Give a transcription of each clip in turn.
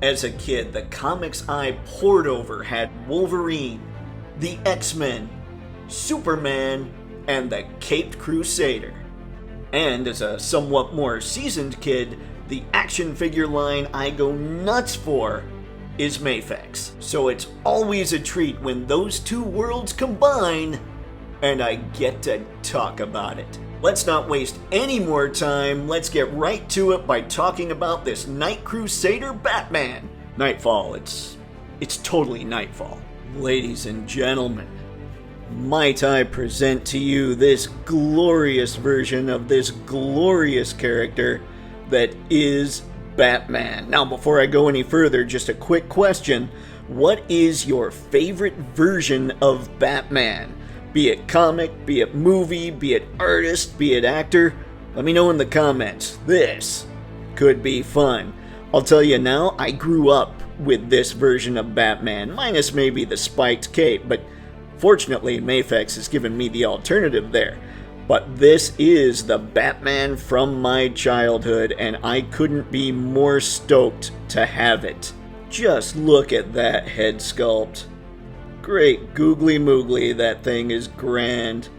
As a kid, the comics I pored over had Wolverine, the X-Men, Superman, and the Caped Crusader. And as a somewhat more seasoned kid, the action figure line I go nuts for is MAFEX. So it's always a treat when those two worlds combine and I get to talk about it. Let's not waste any more time. Let's get right to it by talking about this Night Crusader Batman. Knightfall, it's totally Knightfall. Ladies and gentlemen, might I present to you this glorious version of this glorious character that is Batman. Now, before I go any further, just a quick question. What is your favorite version of Batman? Be it comic, be it movie, be it artist, be it actor? Let me know in the comments. This could be fun. I'll tell you now, I grew up with this version of Batman, minus maybe the spiked cape, but fortunately, MAFEX has given me the alternative there. But this is the Batman from my childhood, and I couldn't be more stoked to have it. Just look at that head sculpt. Great googly moogly, that thing is grand.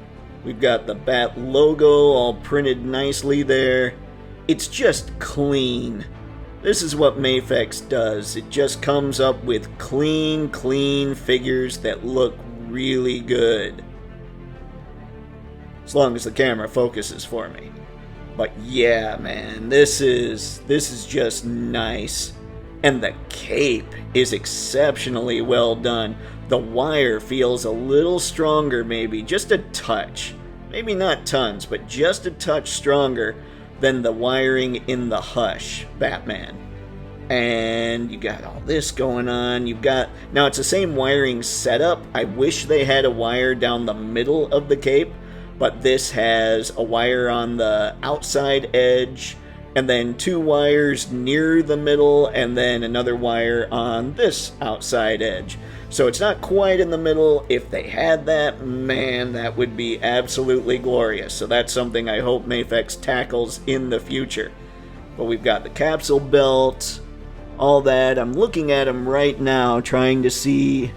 We've got the Bat logo all printed nicely there. It's just clean. This is what MAFEX does. It just comes up with clean figures that look really good. As long as the camera focuses for me. But yeah, man, this is just nice. And the cape is exceptionally well done. The wire feels a little stronger maybe, just a touch. Maybe not tons, but just a touch stronger than the wiring in the Hush Batman. And you got all this going on. Now it's the same wiring setup. I wish they had a wire down the middle of the cape, but this has a wire on the outside edge, and then two wires near the middle, and then another wire on this outside edge. So it's not quite in the middle. If they had that, man, that would be absolutely glorious. So that's something I hope MAFEX tackles in the future. But we've got the capsule belt, all that. I'm looking at them right now, trying to see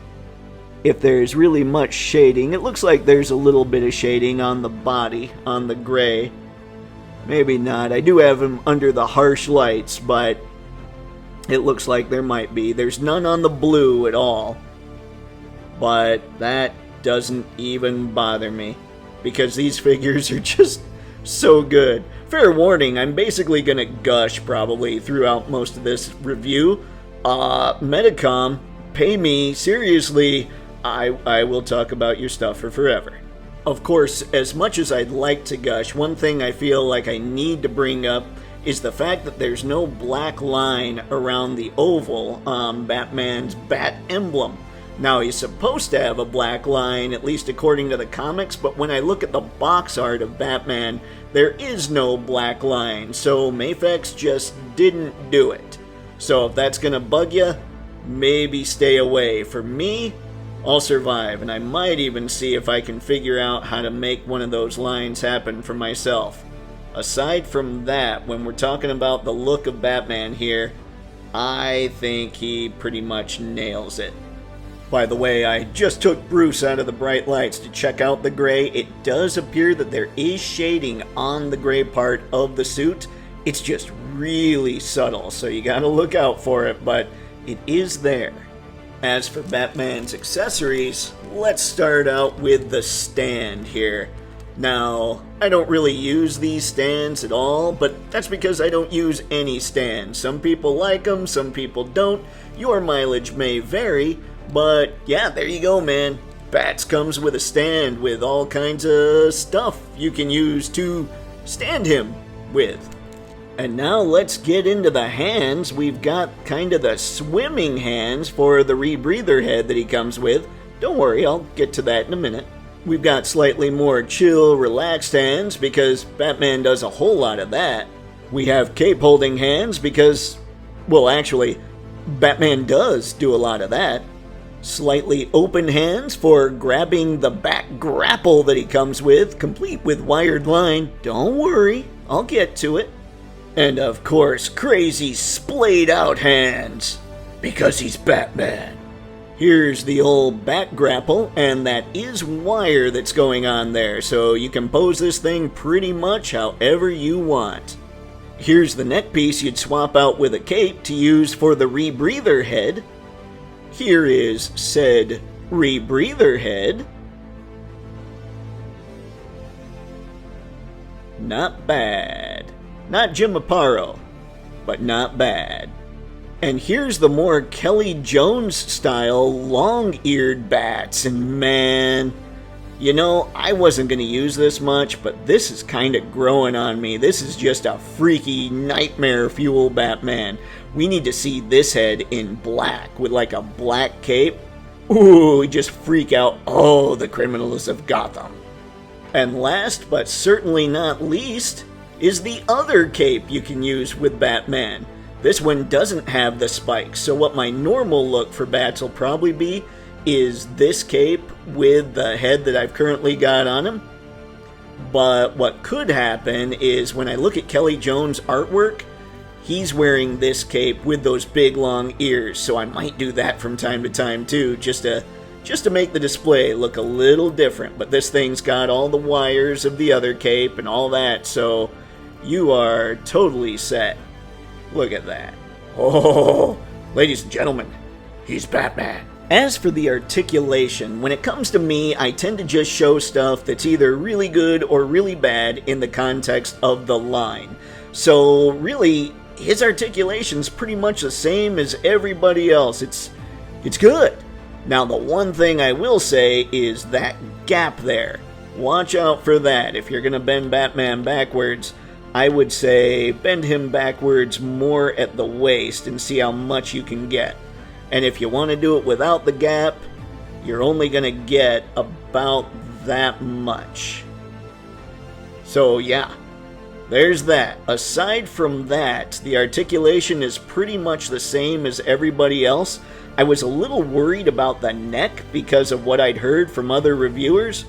if there's really much shading. It looks like there's a little bit of shading on the body, on the gray. Maybe not. I do have them under the harsh lights, but it looks like there might be. There's none on the blue at all. But that doesn't even bother me, because these figures are just so good. Fair warning, I'm basically going to gush probably throughout most of this review. Medicom, pay me, seriously. I will talk about your stuff for forever. Of course, as much as I'd like to gush, one thing I feel like I need to bring up is the fact that there's no black line around the oval on Batman's bat emblem. Now, he's supposed to have a black line, at least according to the comics, but when I look at the box art of Batman, there is no black line, so MAFEX just didn't do it. So if that's gonna bug you, maybe stay away. For me, I'll survive, and I might even see if I can figure out how to make one of those lines happen for myself. Aside from that, when we're talking about the look of Batman here, I think he pretty much nails it. By the way, I just took Bruce out of the bright lights to check out the gray. It does appear that there is shading on the gray part of the suit. It's just really subtle, so you gotta look out for it, but it is there. As for Batman's accessories, let's start out with the stand here. Now, I don't really use these stands at all, but that's because I don't use any stands. Some people like them, some people don't. Your mileage may vary, but yeah, there you go, man. Bats comes with a stand with all kinds of stuff you can use to stand him with. And now let's get into the hands. We've got kind of the swimming hands for the rebreather head that he comes with. Don't worry, I'll get to that in a minute. We've got slightly more chill, relaxed hands because Batman does a whole lot of that. We have cape holding hands because, well, actually, Batman does do a lot of that. Slightly open hands for grabbing the bat grapple that he comes with, complete with wired line. Don't worry, I'll get to it. And of course, crazy splayed out hands. Because he's Batman. Here's the old bat grapple, and that is wire that's going on there, so you can pose this thing pretty much however you want. Here's the neck piece you'd swap out with a cape to use for the rebreather head. Here is said rebreather head. Not bad. Not Jim Aparo, but not bad. And here's the more Kelly Jones style long-eared bats, and man, you know, I wasn't going to use this much, but this is kind of growing on me. This is just a freaky nightmare fuel Batman. We need to see this head in black with like a black cape. Ooh, just freak out all the criminals of Gotham. And last but certainly not least is the other cape you can use with Batman. This one doesn't have the spikes, so what my normal look for bats will probably be is this cape with the head that I've currently got on him. But what could happen is when I look at Kelly Jones' artwork, he's wearing this cape with those big long ears, so I might do that from time to time too, just to make the display look a little different. But this thing's got all the wires of the other cape and all that, so you are totally set. Look at that. Oh, ladies and gentlemen, he's Batman. As for the articulation, when it comes to me, I tend to just show stuff that's either really good or really bad in the context of the line. So really, his articulation's pretty much the same as everybody else. It's good. Now, the one thing I will say is that gap there. Watch out for that. If you're going to bend Batman backwards, I would say bend him backwards more at the waist and see how much you can get. And if you want to do it without the gap, you're only going to get about that much. So yeah, there's that. Aside from that, the articulation is pretty much the same as everybody else. I was a little worried about the neck because of what I'd heard from other reviewers,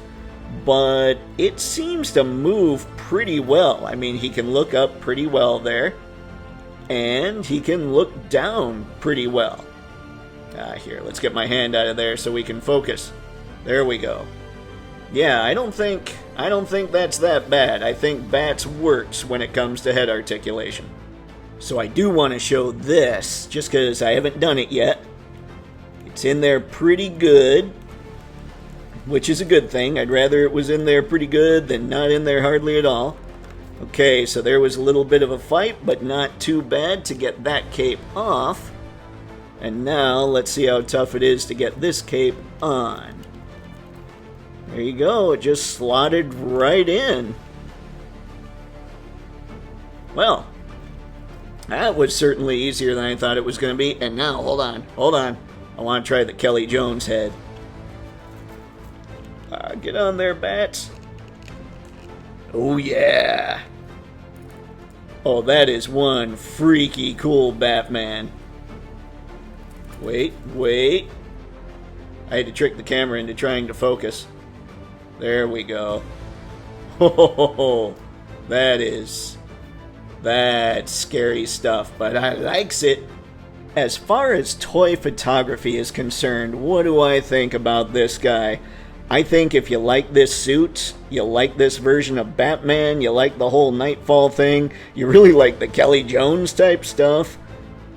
but it seems to move pretty well. I mean, he can look up pretty well there, and he can look down pretty well. Here, let's get my hand out of there so we can focus. There we go. Yeah, I don't think that's that bad. I think Bats works when it comes to head articulation. So I do want to show this, just because I haven't done it yet. It's in there pretty good, which is a good thing. I'd rather it was in there pretty good than not in there hardly at all. Okay, so there was a little bit of a fight, but not too bad to get that cape off. And now, let's see how tough it is to get this cape on. There you go, it just slotted right in. Well, that was certainly easier than I thought it was going to be. And now, hold on. I want to try the Kelly Jones head. Get on there, Bats. Oh, yeah. Oh, that is one freaky cool Batman. Wait. I had to trick the camera into trying to focus. There we go. Oh, that's scary stuff, but I likes it. As far as toy photography is concerned, what do I think about this guy? I think if you like this suit, you like this version of Batman, you like the whole Knightfall thing, you really like the Kelly Jones type stuff,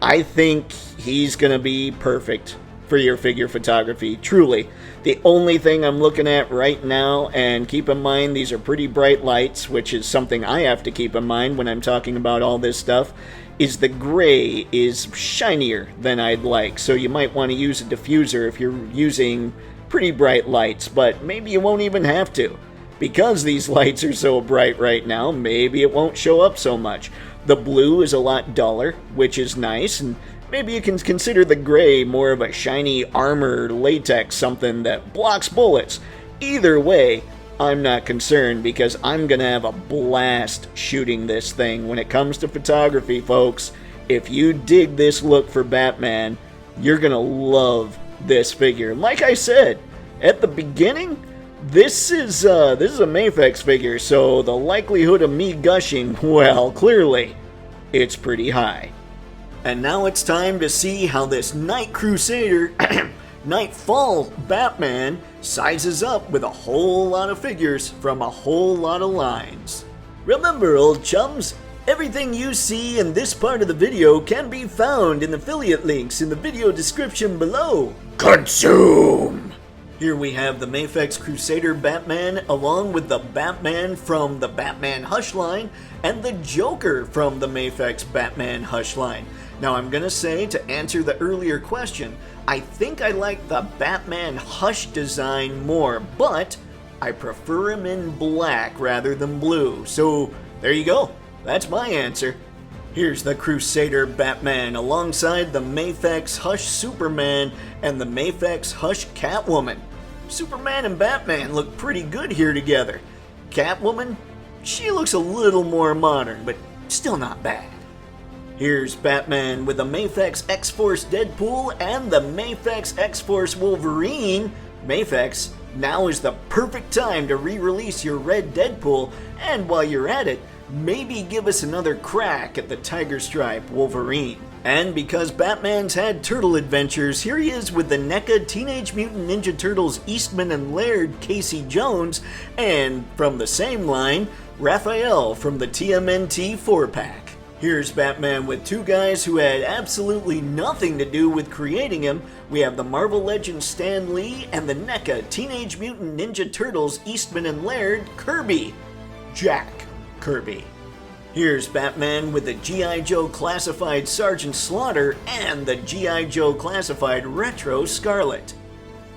I think he's going to be perfect for your figure photography, truly. The only thing I'm looking at right now, and keep in mind these are pretty bright lights, which is something I have to keep in mind when I'm talking about all this stuff, is the gray is shinier than I'd like. So you might want to use a diffuser if you're using pretty bright lights, but maybe you won't even have to. Because these lights are so bright right now, maybe it won't show up so much. The blue is a lot duller, which is nice, and maybe you can consider the gray more of a shiny armor latex, something that blocks bullets. Either way, I'm not concerned because I'm going to have a blast shooting this thing. When it comes to photography, folks, if you dig this look for Batman, you're going to love this figure. Like I said at the beginning, this is a MAFEX figure, so the likelihood of me gushing, well, clearly, it's pretty high. And now it's time to see how this Night Crusader, Knightfall Batman sizes up with a whole lot of figures from a whole lot of lines. Remember, old chums, everything you see in this part of the video can be found in affiliate links in the video description below. Consume! Here we have the MAFEX Crusader Batman along with the Batman from the Batman Hush line and the Joker from the MAFEX Batman Hush line. Now I'm gonna say, to answer the earlier question, I think I like the Batman Hush design more, but I prefer him in black rather than blue. So there you go, that's my answer. Here's the Crusader Batman alongside the MAFEX Hush Superman and the MAFEX Hush Catwoman. Superman and Batman look pretty good here together. Catwoman, she looks a little more modern, but still not bad. Here's Batman with the MAFEX X-Force Deadpool and the MAFEX X-Force Wolverine. MAFEX, now is the perfect time to re-release your red Deadpool, and while you're at it, maybe give us another crack at the Tiger Stripe Wolverine. And because Batman's had turtle adventures, here he is with the NECA Teenage Mutant Ninja Turtles Eastman and Laird Casey Jones, and from the same line, Raphael from the TMNT 4-pack. Here's Batman with two guys who had absolutely nothing to do with creating him. We have the Marvel Legends Stan Lee and the NECA Teenage Mutant Ninja Turtles Eastman and Laird Kirby. Jack Kirby. Here's Batman with the G.I. Joe Classified Sgt Slaughter and the G.I. Joe Classified Retro Scarlett.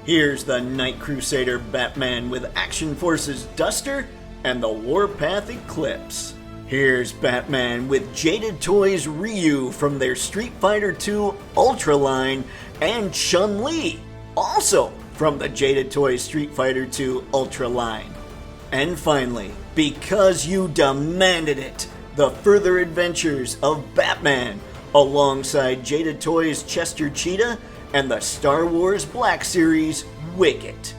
Here's the Night Crusader Batman with Action Forces Duster and the Warpath Eclipse. Here's Batman with Jaded Toys Ryu from their Street Fighter II Ultra line and Chun-Li, also from the Jaded Toys Street Fighter II Ultra line. And finally, because you demanded it, the Further Adventures of Batman alongside Jaded Toys Chester Cheetah and the Star Wars Black Series Wicket.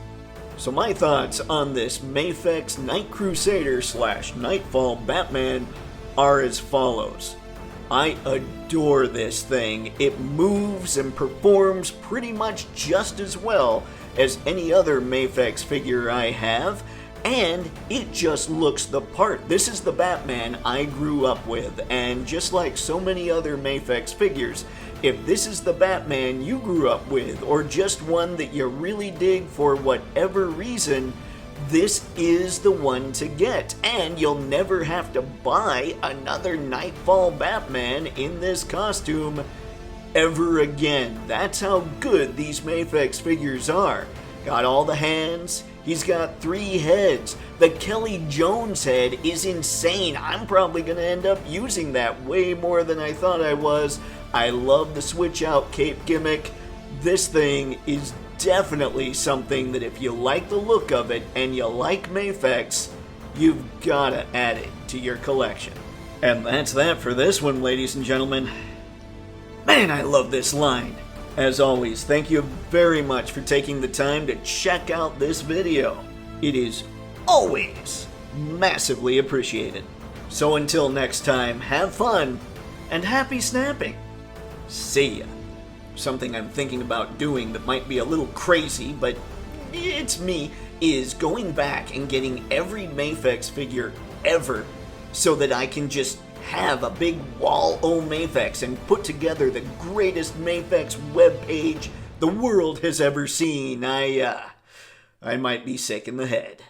So my thoughts on this MAFEX Night Crusader / Knightfall Batman are as follows. I adore this thing. It moves and performs pretty much just as well as any other MAFEX figure I have, and it just looks the part. This is the Batman I grew up with, and just like so many other MAFEX figures, if this is the Batman you grew up with, or just one that you really dig for whatever reason, this is the one to get, and you'll never have to buy another Knightfall Batman in this costume ever again. That's how good these MAFEX figures are. Got all the hands. He's got 3 heads. The Kelly Jones head is insane. I'm probably going to end up using that way more than I thought I was. I love the switch out cape gimmick. This thing is definitely something that if you like the look of it and you like MAFEX, you've got to add it to your collection. And that's that for this one, ladies and gentlemen. Man, I love this line. As always, thank you very much for taking the time to check out this video. It is always massively appreciated. So until next time, have fun and happy snapping. See ya. Something I'm thinking about doing that might be a little crazy, but it's me, is going back and getting every MAFEX figure ever so that I can just have a big wall o' MAFEX and put together the greatest MAFEX webpage the world has ever seen. I might be sick in the head.